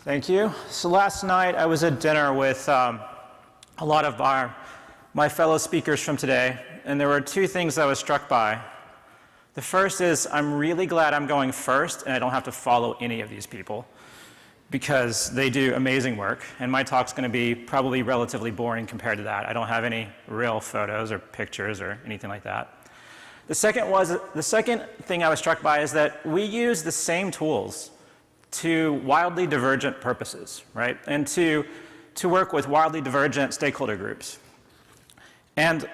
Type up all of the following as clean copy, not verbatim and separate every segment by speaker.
Speaker 1: Thank you. So last night I was at dinner with a lot of my fellow speakers from today, and there were two things I was struck by. The first is I'm really glad I'm going first and I don't have to follow any of these people because they do amazing work, and my talk's going to be probably relatively boring compared to that. I don't have any real photos or pictures or anything like that. The second thing I was struck by is that we use the same tools to wildly divergent purposes, right? And to work with wildly divergent stakeholder groups. And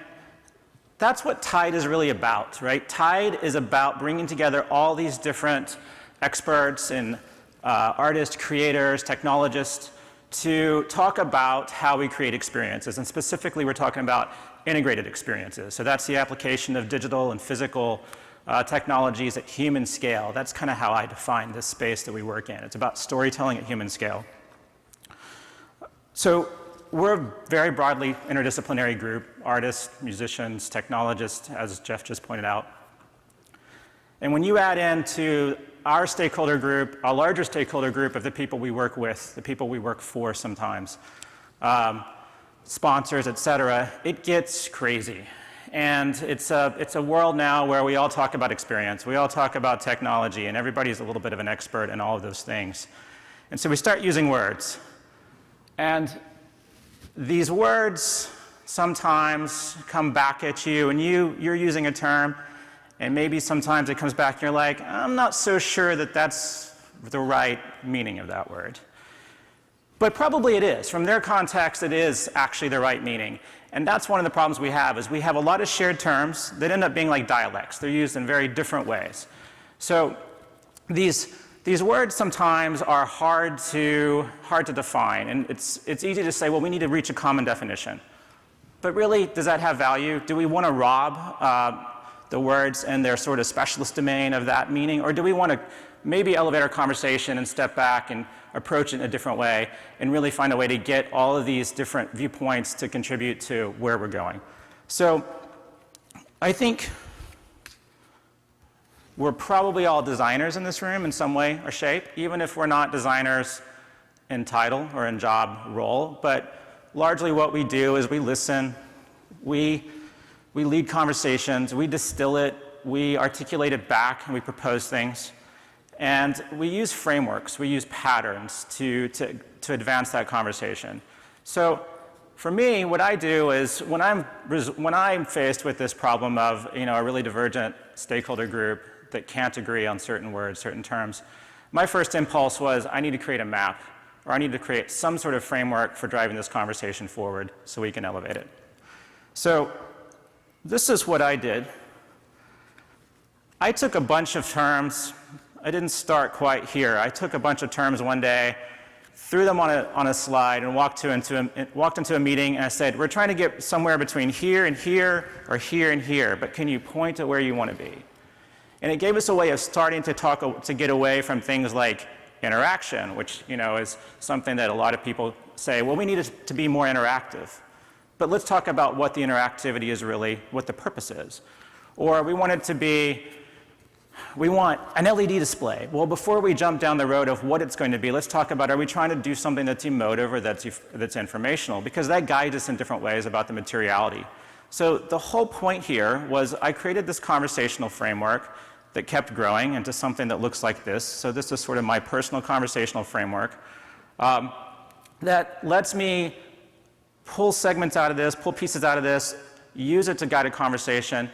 Speaker 1: that's what TIDE is really about, right? TIDE is about bringing together all these different experts and artists, creators, technologists to talk about how we create experiences. And specifically, we're talking about integrated experiences. So that's the application of digital and physical technologies at human scale. That's kind of how I define this space that we work in. It's about storytelling at human scale. So we're a very broadly interdisciplinary group, artists, musicians, technologists, as Jeff just pointed out. And when you add into our stakeholder group, a larger stakeholder group of the people we work with, the people we work for sometimes, sponsors, et cetera, it gets crazy. And it's a world now where we all talk about experience, we all talk about technology, and everybody's a little bit of an expert in all of those things. And so we start using words. And these words sometimes come back at you, and you're using a term, and maybe sometimes it comes back and you're like, I'm not so sure that that's the right meaning of that word. But probably it is. From their context, it is actually the right meaning. And that's one of the problems we have, is we have a lot of shared terms that end up being like dialects. They're used in very different ways. So these words sometimes are hard to define. And it's easy to say, well, we need to reach a common definition. But really, does that have value? Do we want to rob the words and their sort of specialist domain of that meaning? Or do we want to maybe elevate our conversation and step back and approach it in a different way and really find a way to get all of these different viewpoints to contribute to where we're going? So I think we're probably all designers in this room in some way or shape, even if we're not designers in title or in job role. But largely what we do is we listen, we lead conversations, we distill it, we articulate it back, and we propose things. And we use frameworks, we use patterns to advance that conversation. So for me, what I do is when I'm faced with this problem of a really divergent stakeholder group that can't agree on certain words, certain terms, my first impulse was I need to create a map, or I need to create some sort of framework for driving this conversation forward so we can elevate it. So this is what I did. I took a bunch of terms. I didn't start quite here. I took a bunch of terms one day, threw them on a slide, and walked into a meeting, and I said, we're trying to get somewhere between here and here, or here and here, but can you point to where you want to be? And it gave us a way of starting to get away from things like interaction, which is something that a lot of people say, well, we need it to be more interactive. But let's talk about what the interactivity is really, what the purpose is. Or we want an LED display. Well, before we jump down the road of what it's going to be, let's talk about, are we trying to do something that's emotive or that's informational? Because that guides us in different ways about the materiality. So the whole point here was I created this conversational framework that kept growing into something that looks like this. So this is sort of my personal conversational framework that lets me pull segments out of this, pull pieces out of this, use it to guide a conversation,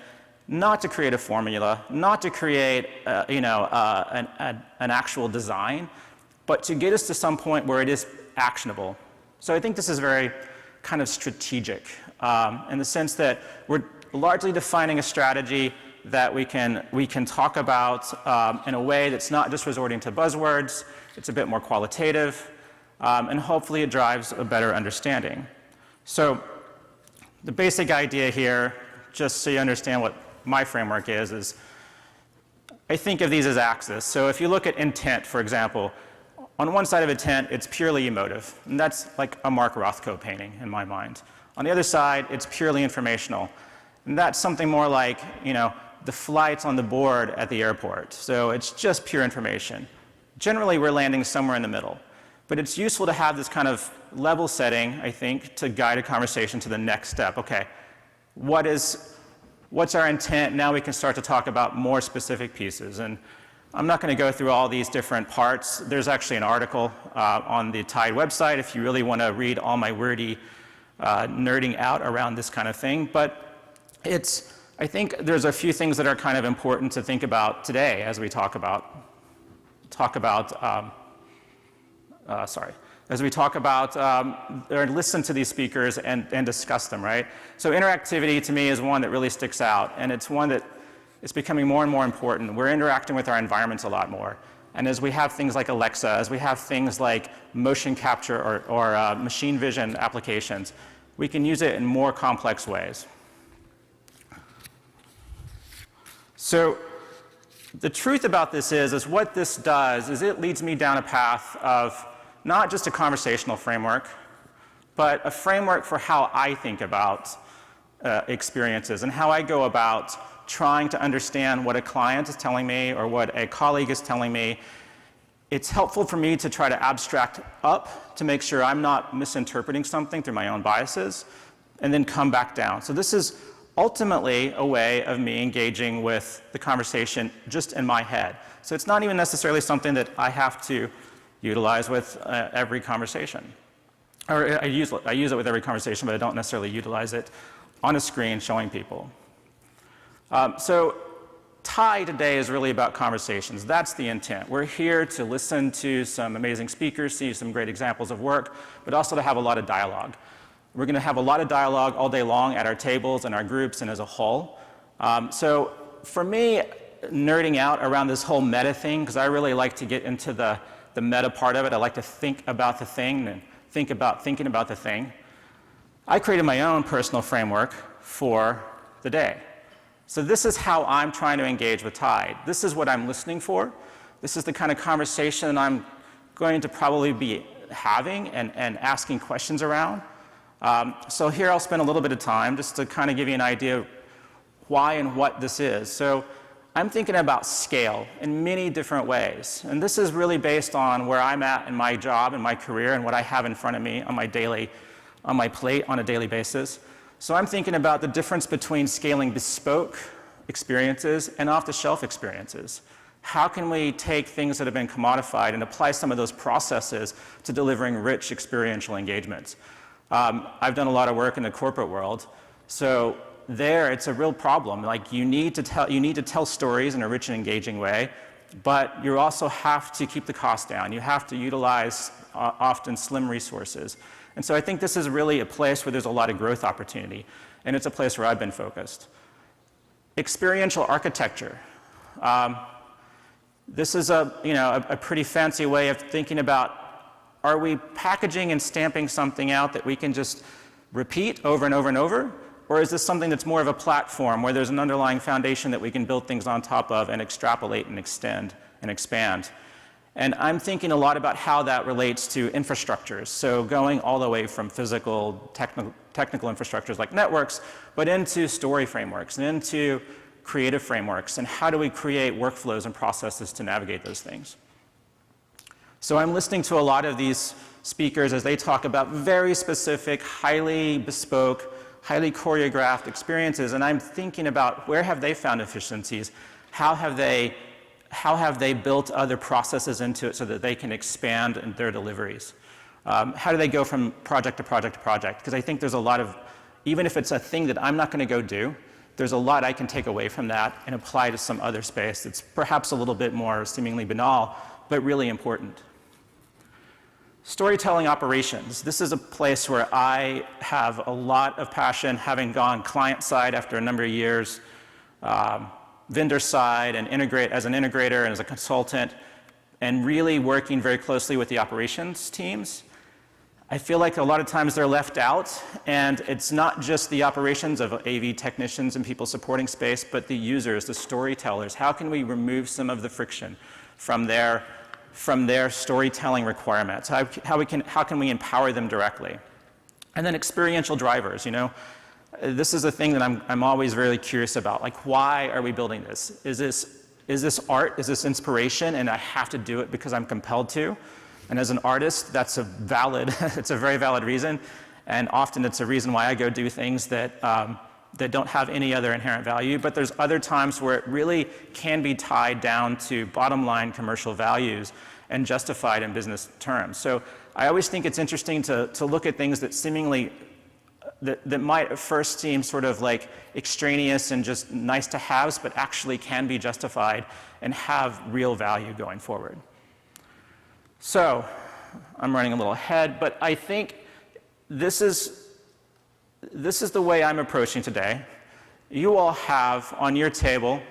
Speaker 1: not to create a formula, not to create an actual design, but to get us to some point where it is actionable. So I think this is very kind of strategic in the sense that we're largely defining a strategy that we can talk about in a way that's not just resorting to buzzwords. It's a bit more qualitative, and hopefully it drives a better understanding. So the basic idea here, just so you understand what my framework is I think of these as axes. So if you look at intent, for example, on one side of intent, it's purely emotive, and that's like a Mark Rothko painting in my mind. On the other side, it's purely informational, and that's something more like, the flights on the board at the airport. So it's just pure information. Generally, we're landing somewhere in the middle. But it's useful to have this kind of level setting, I think, to guide a conversation to the next step. Okay, what's our intent? Now we can start to talk about more specific pieces. And I'm not going to go through all these different parts. There's actually an article on the Tide website if you really want to read all my wordy nerding out around this kind of thing. But I think there's a few things that are kind of important to think about today as we talk about or listen to these speakers and discuss them, right? So interactivity to me is one that really sticks out, and it's one that is becoming more and more important. We're interacting with our environments a lot more. And as we have things like Alexa, as we have things like motion capture or machine vision applications, we can use it in more complex ways. So the truth about this is what this does is it leads me down a path of not just a conversational framework, but a framework for how I think about experiences and how I go about trying to understand what a client is telling me or what a colleague is telling me. It's helpful for me to try to abstract up to make sure I'm not misinterpreting something through my own biases, and then come back down. So this is ultimately a way of me engaging with the conversation just in my head. So it's not even necessarily something that I have to utilize with every conversation. Or I use it with every conversation, but I don't necessarily utilize it on a screen showing people. So Tide today is really about conversations. That's the intent. We're here to listen to some amazing speakers, see some great examples of work, but also to have a lot of dialogue. We're going to have a lot of dialogue all day long at our tables and our groups and as a whole. So for me, nerding out around this whole meta thing, because I really like to get into the meta part of it. I like to think about the thing and think about thinking about the thing. I created my own personal framework for the day. So this is how I'm trying to engage with Tide. This is what I'm listening for. This is the kind of conversation I'm going to probably be having and asking questions around. So here I'll spend a little bit of time just to kind of give you an idea of why and what this is. So I'm thinking about scale in many different ways. And this is really based on where I'm at in my job and my career and what I have in front of me on my plate on a daily basis. So I'm thinking about the difference between scaling bespoke experiences and off-the-shelf experiences. How can we take things that have been commodified and apply some of those processes to delivering rich experiential engagements? I've done a lot of work in the corporate world, so there it's a real problem. Like you need to tell stories in a rich and engaging way, but you also have to keep the cost down. You have to utilize often slim resources. And so I think this is really a place where there's a lot of growth opportunity, and it's a place where I've been focused. Experiential architecture. This is a pretty fancy way of thinking about, are we packaging and stamping something out that we can just repeat over and over and over? Or is this something that's more of a platform where there's an underlying foundation that we can build things on top of and extrapolate and extend and expand? And I'm thinking a lot about how that relates to infrastructures. So going all the way from physical, technical infrastructures like networks, but into story frameworks and into creative frameworks. And how do we create workflows and processes to navigate those things? So I'm listening to a lot of these speakers as they talk about very specific, highly bespoke, highly choreographed experiences. And I'm thinking about where have they found efficiencies? How have they built other processes into it so that they can expand in their deliveries? How do they go from project to project to project? Because I think there's a lot of, even if it's a thing that I'm not going to go do, there's a lot I can take away from that and apply to some other space that's perhaps a little bit more seemingly banal, but really important. Storytelling operations. This is a place where I have a lot of passion, having gone client side after a number of years, vendor side and as an integrator and as a consultant, and really working very closely with the operations teams. I feel like a lot of times they're left out, and it's not just the operations of AV technicians and people supporting space, but the users, the storytellers. How can we remove some of the friction from their storytelling requirements? How can we empower them directly? And then experiential drivers, This is a thing that I'm always really curious about. Like, why are we building this? Is this art? Is this inspiration? And I have to do it because I'm compelled to? And as an artist, that's a valid, it's a very valid reason. And often it's a reason why I go do things that, that don't have any other inherent value. But there's other times where it really can be tied down to bottom line commercial values and justified in business terms. So I always think it's interesting to look at things that seemingly, that might at first seem sort of like extraneous and just nice to haves, but actually can be justified and have real value going forward. So I'm running a little ahead, but I think this is the way I'm approaching today. You all have on your table,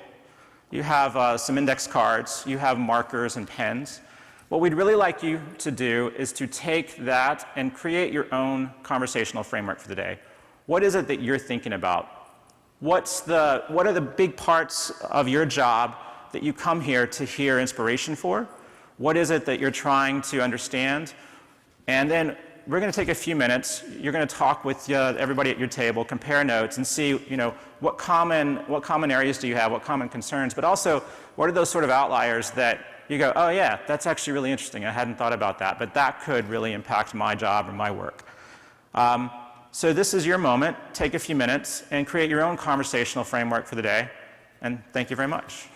Speaker 1: you have some index cards, you have markers and pens. What we'd really like you to do is to take that and create your own conversational framework for the day. What is it that you're thinking about? What are the big parts of your job that you come here to hear inspiration for? What is it that you're trying to understand? And then we're going to take a few minutes. You're going to talk with everybody at your table, compare notes, and see, what common areas do you have, what common concerns, but also what are those sort of outliers that you go, oh yeah, that's actually really interesting. I hadn't thought about that, but that could really impact my job or my work. So this is your moment. Take a few minutes and create your own conversational framework for the day. And thank you very much.